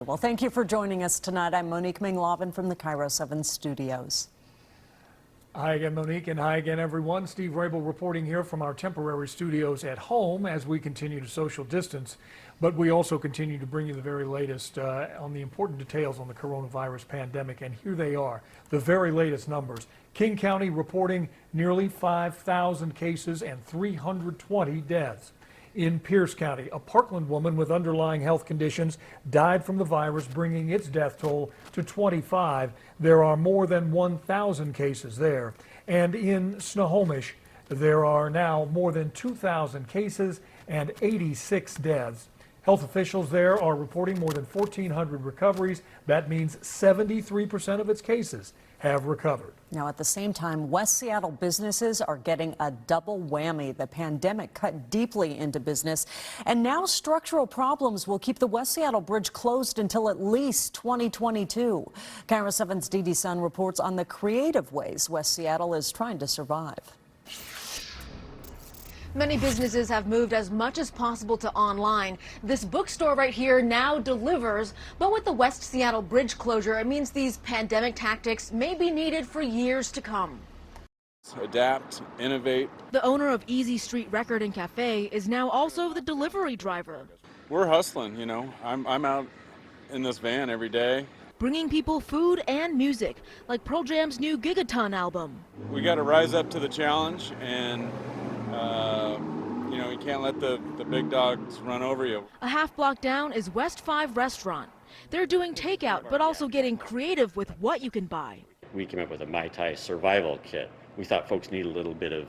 Well, thank you for joining us tonight. I'm Monique Minglavin from the Cairo 7 studios. Hi again, Monique, and hi again, everyone. Steve Rabel reporting here from our temporary studios at home as we continue to social distance. But we also continue to bring you the very latest on the important details on the coronavirus pandemic. And here they are, the very latest numbers. King County reporting nearly 5,000 cases and 320 deaths. In Pierce County, a Parkland woman with underlying health conditions died from the virus, bringing its death toll to 25. There are more than 1,000 cases there. And in Snohomish, there are now more than 2,000 cases and 86 deaths. Health officials there are reporting more than 1,400 recoveries. That means 73% of its cases have recovered. Now, at the same time, West Seattle businesses are getting a double whammy. The pandemic cut deeply into business, and now structural problems will keep the West Seattle Bridge closed until at least 2022. Cairo 7's Dee Sun reports on the creative ways West Seattle is trying to survive. Many businesses have moved as much as possible to online. This bookstore right here now delivers, but with the West Seattle Bridge closure, it means these pandemic tactics may be needed for years to come. Adapt, innovate. The owner of Easy Street Record and Cafe is now also the delivery driver. We're hustling, you know. I'm out in this van every day. Bringing people food and music, like Pearl Jam's new Gigaton album. We got to rise up to the challenge, and you know, you can't let the big dogs run over you. A half block down is West 5 Restaurant. They're doing takeout, but also getting creative with what you can buy. We came up with a Mai Tai survival kit. We thought folks need a little bit of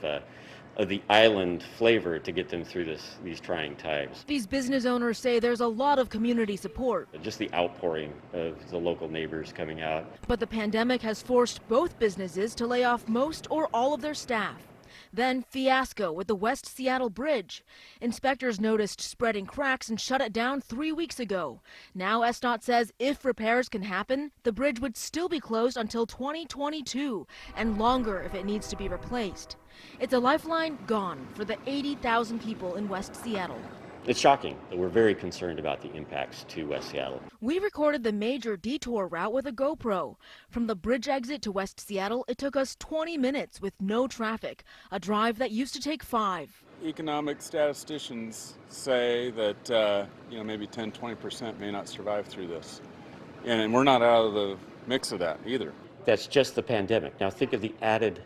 the island flavor to get them through these trying times. These business owners say there's a lot of community support. Just the outpouring of the local neighbors coming out. But the pandemic has forced both businesses to lay off most or all of their staff. Then fiasco with the West Seattle Bridge. Inspectors noticed spreading cracks and shut it down 3 weeks ago. Now SDOT says if repairs can happen, the bridge would still be closed until 2022 and longer if it needs to be replaced. It's a lifeline gone for the 80,000 people in West Seattle. It's shocking that we're very concerned about the impacts to West Seattle. We recorded the major detour route with a GoPro. From the bridge exit to West Seattle, it took us 20 minutes with no traffic, a drive that used to take 5. Economic statisticians say that you know, maybe 10-20% may not survive through this, and we're not out of the mix of that either. That's just the pandemic. Now think of the added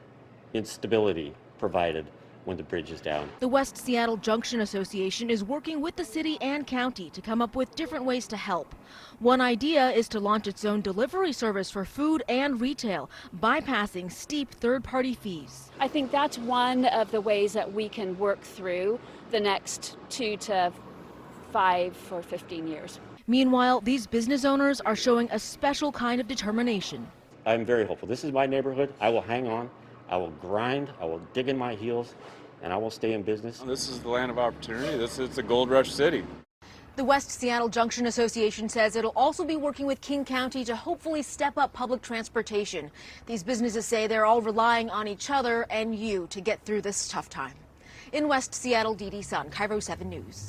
instability provided when the bridge is down. The West Seattle Junction Association is working with the city and county to come up with different ways to help. One idea is to launch its own delivery service for food and retail, bypassing steep third-party fees. I think that's one of the ways that we can work through the next 2 to 5 or 15 years. Meanwhile, these business owners are showing a special kind of determination. I'm very hopeful. This is my neighborhood. I will hang on. I will grind, I will dig in my heels, and I will stay in business. This is the land of opportunity. It's a gold rush city. The West Seattle Junction Association says it'll also be working with King County to hopefully step up public transportation. These businesses say they're all relying on each other and you to get through this tough time. In West Seattle, Dee Sun, Cairo 7 News.